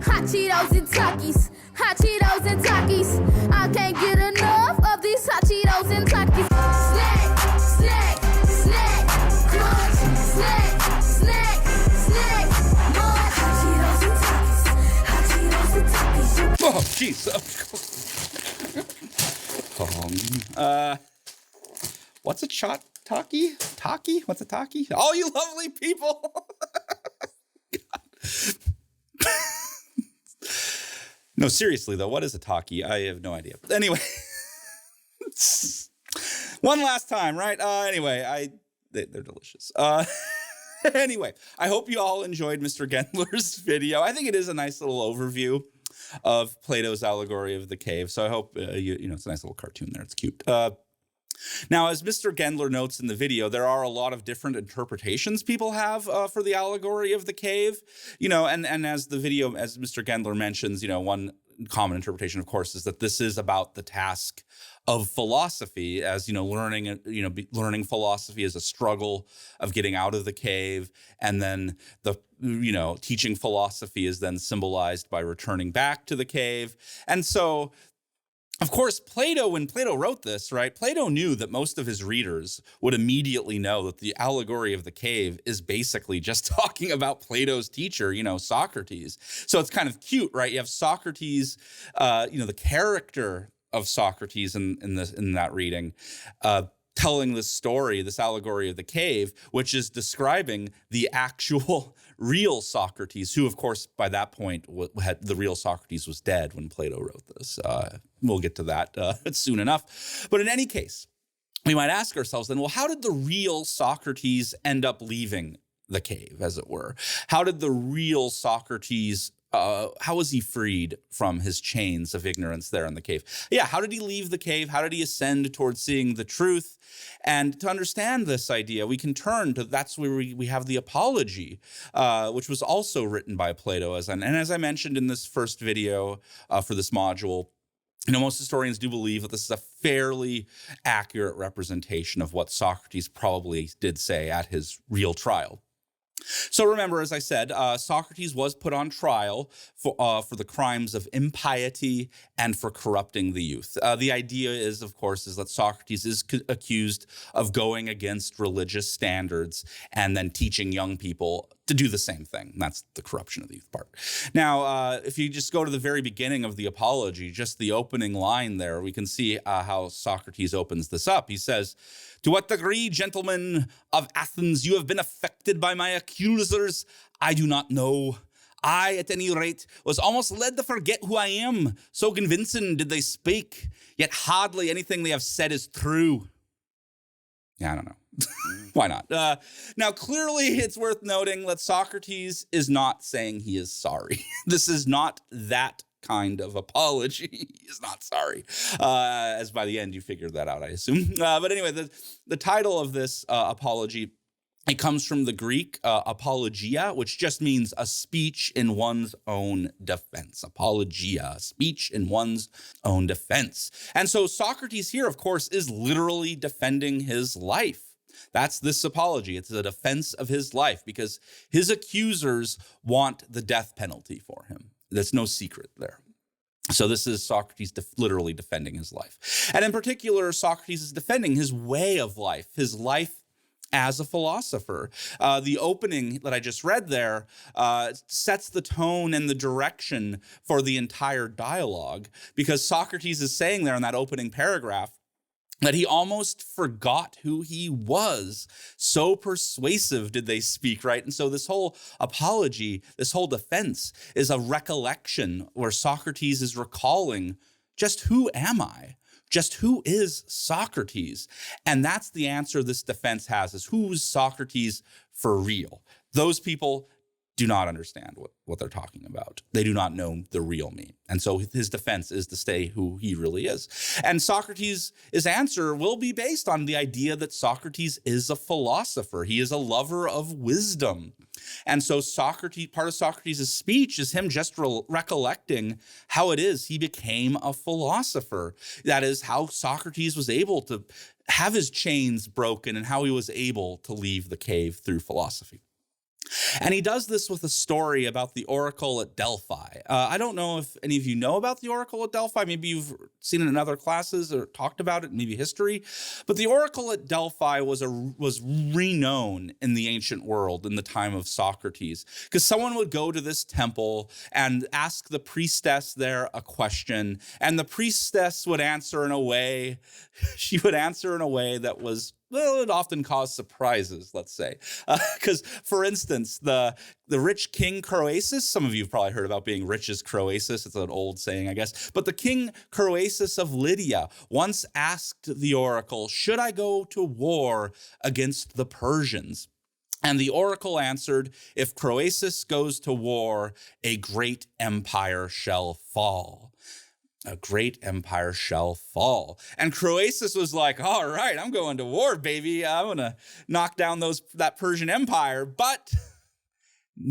Hot Cheetos and Takis. Hot Cheetos and Takis. I can't get enough of these hot Cheetos and Takis. Snack, snack, snack, crunch, snack, snack, snack, munch. Hot Cheetos and Takis. Hot Cheetos and Takis. Oh, jeez. What's a Taki? Taki? What's a Taki? Oh, you lovely people. No, seriously though, what is a Taki? I have no idea. Anyway, one last time, right? Anyway, they're delicious. Anyway, I hope you all enjoyed Mr. Gendler's video. I think it is a nice little overview of Plato's allegory of the cave. So I hope, it's a nice little cartoon there. It's cute. Now, as Mr. Gendler notes in the video, there are a lot of different interpretations people have for the allegory of the cave, and as the video, as Mr. Gendler mentions, one common interpretation, of course, is that this is about the task of philosophy, as, learning philosophy is a struggle of getting out of the cave. And then teaching philosophy is then symbolized by returning back to the cave. And so, of course, when Plato wrote this, right, Plato knew that most of his readers would immediately know that the allegory of the cave is basically just talking about Plato's teacher, Socrates. So it's kind of cute, right? You have Socrates, the character of Socrates in that reading, telling this story, this allegory of the cave, which is describing the actual real Socrates, who, of course, by that point, the real Socrates was dead when Plato wrote this. We'll get to that soon enough. But in any case, we might ask ourselves then, well, how did the real Socrates end up leaving the cave, as it were? How did the real Socrates how was he freed from his chains of ignorance there in the cave? Yeah, how did he leave the cave? How did he ascend towards seeing the truth? And to understand this idea, we can turn to, that's where we have the Apology, which was also written by Plato. And as I mentioned in this first video for this module, most historians do believe that this is a fairly accurate representation of what Socrates probably did say at his real trial. So remember, as I said, Socrates was put on trial for the crimes of impiety and for corrupting the youth. The idea is, of course, is that Socrates is accused of going against religious standards and then teaching young people to do the same thing. That's the corruption of the youth part. Now, if you just go to the very beginning of the Apology, just the opening line there, we can see how Socrates opens this up. He says, "To what degree, gentlemen of Athens, you have been affected by my accusers, I do not know. I, at any rate, was almost led to forget who I am. So convincing did they speak, yet hardly anything they have said is true." Yeah, I don't know. Why not? Now, clearly, it's worth noting that Socrates is not saying he is sorry. This is not that kind of apology. He is not sorry. As by the end, you figured that out, I assume. But anyway, the title of this apology, it comes from the Greek apologia, which just means a speech in one's own defense. Apologia, a speech in one's own defense. And so Socrates here, of course, is literally defending his life. That's this apology. It's a defense of his life because his accusers want the death penalty for him. There's no secret there. So this is Socrates literally defending his life. And in particular, Socrates is defending his way of life, his life as a philosopher. The opening that I just read there sets the tone and the direction for the entire dialogue, because Socrates is saying there in that opening paragraph that he almost forgot who he was. So persuasive did they speak, right? And so this whole apology, this whole defense is a recollection where Socrates is recalling, just who am I? Just who is Socrates? And that's the answer this defense has, is who's Socrates for real? Those people do not understand what they're talking about. They do not know the real me. And so his defense is to stay who he really is. And Socrates' answer will be based on the idea that Socrates is a philosopher. He is a lover of wisdom. And so Socrates, part of Socrates' speech is him just recollecting how it is he became a philosopher. That is how Socrates was able to have his chains broken and how he was able to leave the cave through philosophy. And he does this with a story about the oracle at Delphi. I don't know if any of you know about the oracle at Delphi. Maybe you've seen it in other classes or talked about it, maybe history. But the oracle at Delphi was renowned in the ancient world in the time of Socrates, because someone would go to this temple and ask the priestess there a question, and the priestess would answer in a way, she would answer in a way that was, well, it often caused surprises, let's say. Because, for instance, the rich king Croesus, some of you have probably heard about being rich as Croesus. It's an old saying, I guess. But the king Croesus of Lydia once asked the oracle, should I go to war against the Persians? And the oracle answered, if Croesus goes to war, a great empire shall fall. A great empire shall fall. And Croesus was like, all right, I'm going to war, baby. I'm going to knock down that Persian empire. But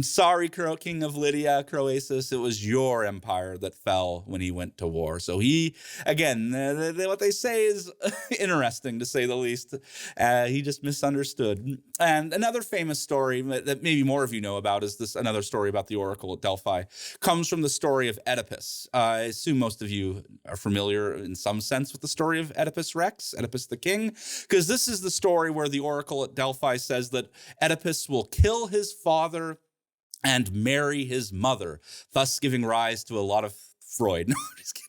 sorry, king of Lydia, Croesus, it was your empire that fell when he went to war. So he, again, what they say is interesting, to say the least. He just misunderstood. And another famous story that maybe more of you know about is another story about the oracle at Delphi. Comes from the story of Oedipus. I assume most of you are familiar in some sense with the story of Oedipus Rex, Oedipus the king, because this is the story where the oracle at Delphi says that Oedipus will kill his father and marry his mother, thus giving rise to a lot of Freud. No, I'm just kidding.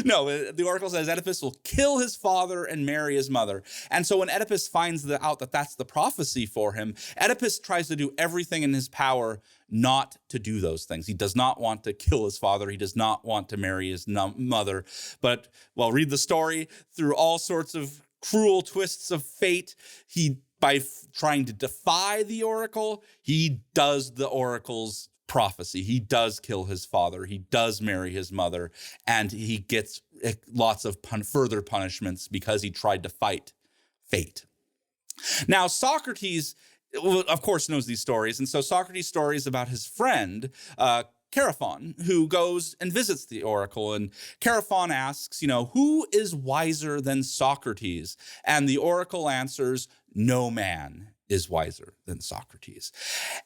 No, the oracle says Oedipus will kill his father and marry his mother. And so when Oedipus finds out that that's the prophecy for him, Oedipus tries to do everything in his power not to do those things. He does not want to kill his father. He does not want to marry his mother. But, well, read the story. Through all sorts of cruel twists of fate, by trying to defy the oracle, he does the oracle's prophecy. He does kill his father. He does marry his mother. And he gets lots of further punishments because he tried to fight fate. Now, Socrates, of course, knows these stories. And so Socrates' story is about his friend, Chaerephon, who goes and visits the oracle. And Chaerephon asks, who is wiser than Socrates? And the oracle answers, no man is wiser than Socrates.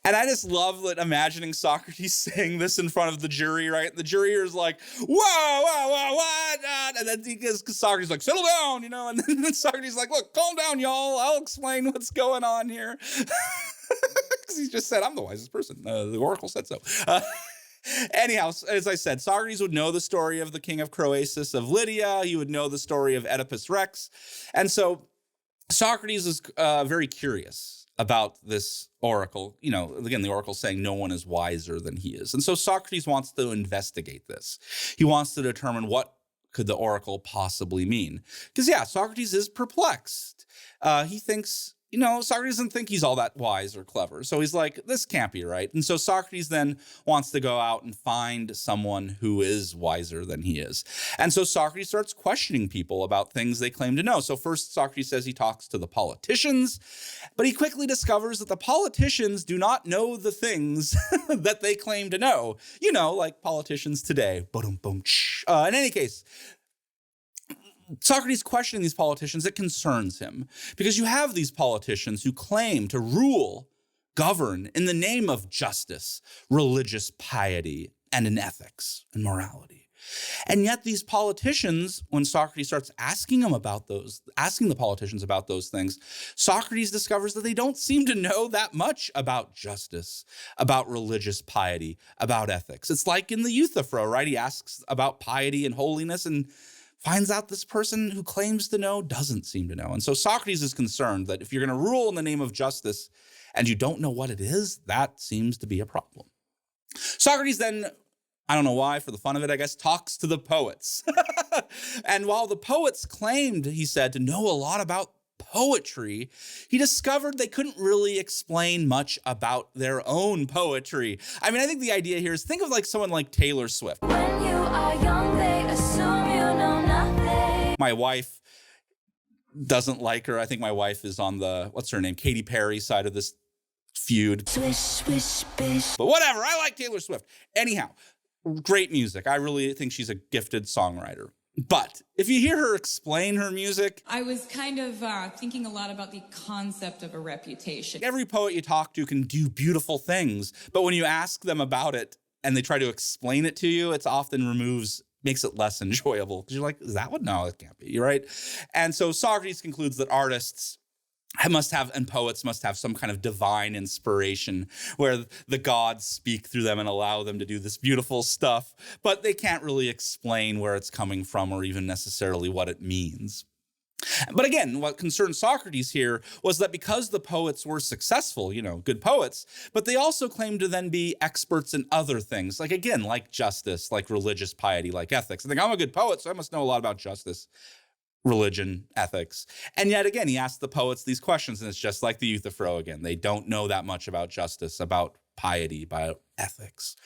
And I just love imagining Socrates saying this in front of the jury, right? The jury is like, whoa, what? And then Socrates is like, settle down, and then Socrates is like, look, calm down, y'all. I'll explain what's going on here. Because he just said, I'm the wisest person. The oracle said so. Anyhow, as I said, Socrates would know the story of the king of Croesus of Lydia. He would know the story of Oedipus Rex. And so Socrates is very curious about this oracle. Again, the oracle saying no one is wiser than he is. And so Socrates wants to investigate this. He wants to determine what could the oracle possibly mean. Because, Socrates is perplexed. He thinks, Socrates doesn't think he's all that wise or clever. So he's like, this can't be right. And so Socrates then wants to go out and find someone who is wiser than he is. And so Socrates starts questioning people about things they claim to know. So first, Socrates says he talks to the politicians, but he quickly discovers that the politicians do not know the things that they claim to know. Like politicians today. In any case, Socrates questioning these politicians, it concerns him because you have these politicians who claim to govern in the name of justice, religious piety, and in ethics and morality. And yet these politicians, when Socrates starts asking the politicians about those things, Socrates discovers that they don't seem to know that much about justice, about religious piety, about ethics. It's like in the Euthyphro, right? He asks about piety and holiness and finds out this person who claims to know doesn't seem to know. And so Socrates is concerned that if you're going to rule in the name of justice and you don't know what it is, that seems to be a problem. Socrates then, I don't know why, for the fun of it, I guess, talks to the poets. And while the poets claimed, he said, to know a lot about poetry, he discovered they couldn't really explain much about their own poetry. I mean, I think the idea here is think of someone like Taylor Swift. When you are young, they assume you know nothing. My wife doesn't like her. I think my wife is on the, what's her name, Katy Perry side of this feud. Swish, swish, bish. But whatever, I like Taylor Swift. Anyhow, great music. I really think she's a gifted songwriter. But if you hear her explain her music, I was kind of thinking a lot about the concept of a reputation. every poet you talk to can do beautiful things, but when you ask them about it and they try to explain it to you, it's often makes it less enjoyable because you're like, is that what? No, it can't be. You're right. And so Socrates concludes that artists and poets must have some kind of divine inspiration where the gods speak through them and allow them to do this beautiful stuff, but they can't really explain where it's coming from or even necessarily what it means. But again, what concerned Socrates here was that because the poets were successful, good poets, but they also claimed to then be experts in other things, like justice, like religious piety, like ethics. I think I'm a good poet, so I must know a lot about justice, religion, ethics. And yet again, he asked the poets these questions, and it's just like the Euthyphro again. They don't know that much about justice, about piety, about ethics.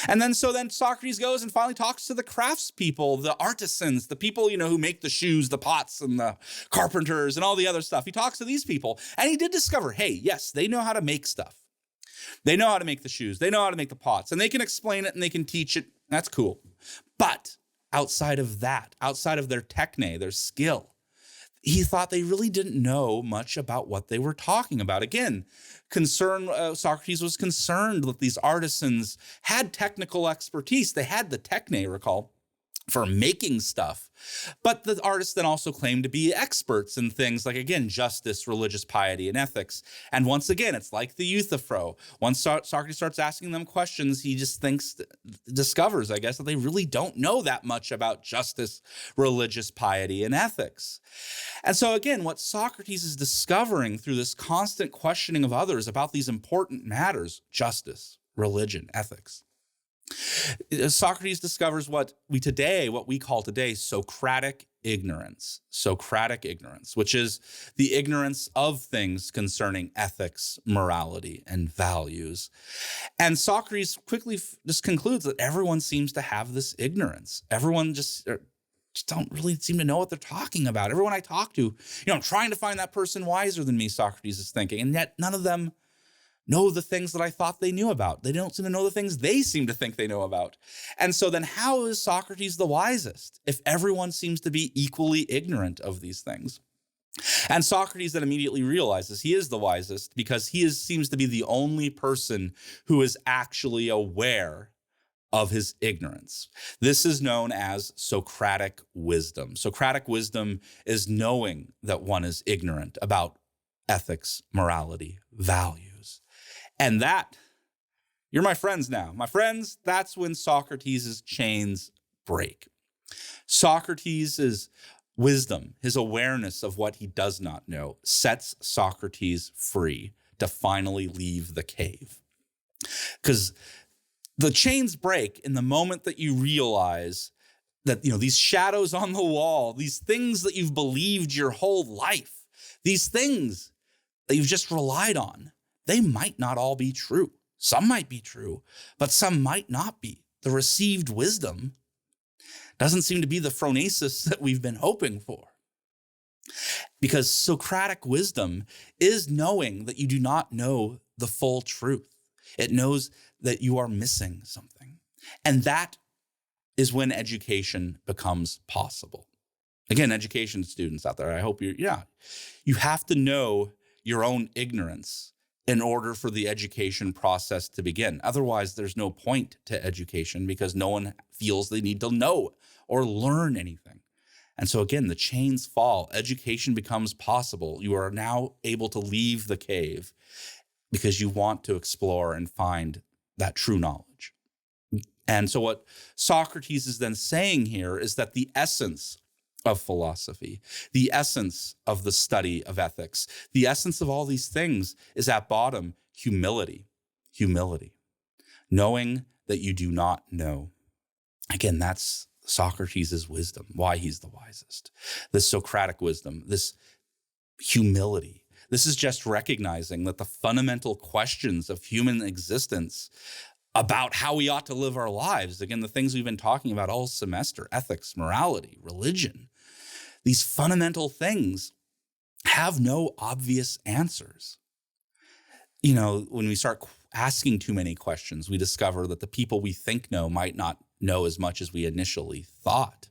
And then Socrates goes and finally talks to the craftspeople, the artisans, the people, who make the shoes, the pots, and the carpenters, and all the other stuff. He talks to these people, and he did discover, hey, yes, they know how to make stuff. They know how to make the shoes. They know how to make the pots, and they can explain it, and they can teach it. That's cool. But outside of that, outside of their techne, their skill, he thought they really didn't know much about what they were talking about. Again, Socrates was concerned that these artisans had technical expertise. They had the techne, recall, for making stuff. But the artists then also claimed to be experts in things like, again, justice, religious piety, and ethics. And once again, it's like the Euthyphro. Once Socrates starts asking them questions, he just discovers, I guess, that they really don't know that much about justice, religious piety, and ethics. And so again, what Socrates is discovering through this constant questioning of others about these important matters, justice, religion, ethics, Socrates discovers what we call today Socratic ignorance, which is the ignorance of things concerning ethics, morality, and values. And Socrates quickly just concludes that everyone seems to have this ignorance. Everyone just don't really seem to know what they're talking about. Everyone I talk to, I'm trying to find that person wiser than me, Socrates is thinking, and yet none of them know the things that I thought they knew about. They don't seem to know the things they seem to think they know about. And so then how is Socrates the wisest if everyone seems to be equally ignorant of these things? And Socrates then immediately realizes he is the wisest because seems to be the only person who is actually aware of his ignorance. This is known as Socratic wisdom. Socratic wisdom is knowing that one is ignorant about ethics, morality, values. And that, you're my friends now. My friends, that's when Socrates' chains break. Socrates' wisdom, his awareness of what he does not know, sets Socrates free to finally leave the cave. Because the chains break in the moment that you realize that, these shadows on the wall, these things that you've believed your whole life, these things that you've just relied on, they might not all be true. Some might be true, but some might not be. The received wisdom doesn't seem to be the phronesis that we've been hoping for. Because Socratic wisdom is knowing that you do not know the full truth. It knows that you are missing something. And that is when education becomes possible. Again, education students out there, I hope you have to know your own ignorance in order for the education process to begin. Otherwise, there's no point to education because no one feels they need to know or learn anything. And so again, the chains fall. Education becomes possible. You are now able to leave the cave because you want to explore and find that true knowledge. And so what Socrates is then saying here is that the essence of philosophy, the essence of the study of ethics, the essence of all these things is at bottom humility, knowing that you do not know. Again, that's Socrates' wisdom, why he's the wisest. This Socratic wisdom, this humility. This is just recognizing that the fundamental questions of human existence about how we ought to live our lives, again, the things we've been talking about all semester, ethics, morality, religion, these fundamental things have no obvious answers. When we start asking too many questions, we discover that the people we think know might not know as much as we initially thought.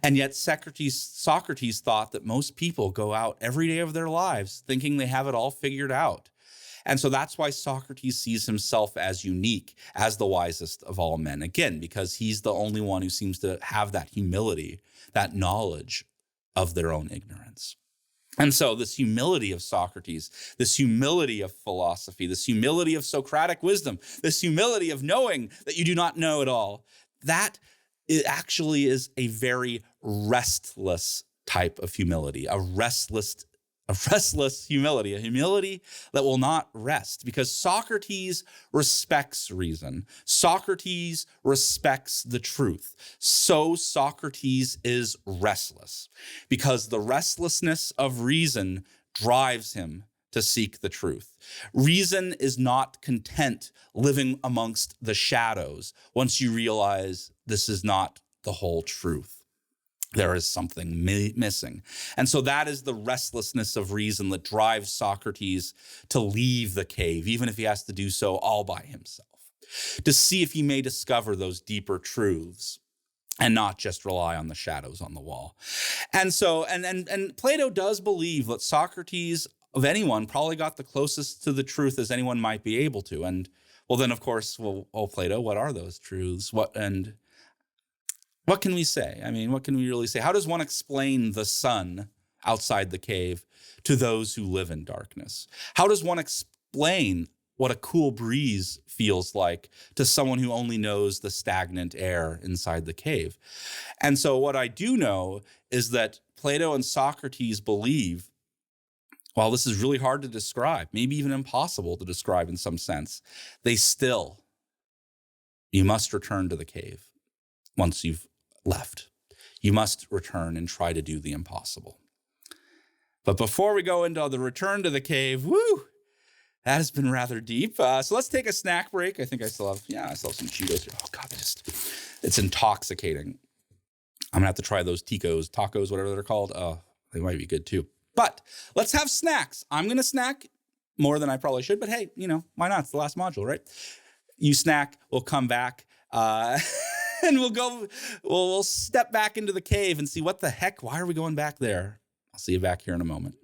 And yet Socrates thought that most people go out every day of their lives thinking they have it all figured out. And so that's why Socrates sees himself as unique, as the wisest of all men. Again, because he's the only one who seems to have that humility, that knowledge of their own ignorance. And so this humility of Socrates, this humility of philosophy, this humility of Socratic wisdom, this humility of knowing that you do not know it all, that actually is a very restless type of humility, a restless humility, a humility that will not rest, because Socrates respects reason. Socrates respects the truth. So Socrates is restless, because the restlessness of reason drives him to seek the truth. Reason is not content living amongst the shadows once you realize this is not the whole truth. There is something missing. And so that is the restlessness of reason that drives Socrates to leave the cave, even if he has to do so all by himself, to see if he may discover those deeper truths and not just rely on the shadows on the wall. And so, and Plato does believe that Socrates, of anyone, probably got the closest to the truth as anyone might be able to. And well, then of course, Plato, what are those truths? What can we say? I mean, what can we really say? How does one explain the sun outside the cave to those who live in darkness? How does one explain what a cool breeze feels like to someone who only knows the stagnant air inside the cave? And so what I do know is that Plato and Socrates believe, while this is really hard to describe, maybe even impossible to describe in some sense, you must return to the cave once you've left. You must return and try to do the impossible. But before we go into the return to the cave, that has been rather deep. So let's take a snack break. I think I still have some Cheetos here. Oh God, it's intoxicating. I'm gonna have to try those tacos, whatever they're called. They might be good too. But let's have snacks. I'm gonna snack more than I probably should, but hey, why not? It's the last module, right? You snack, we'll come back. And we'll step back into the cave and see what the heck, why are we going back there? I'll see you back here in a moment.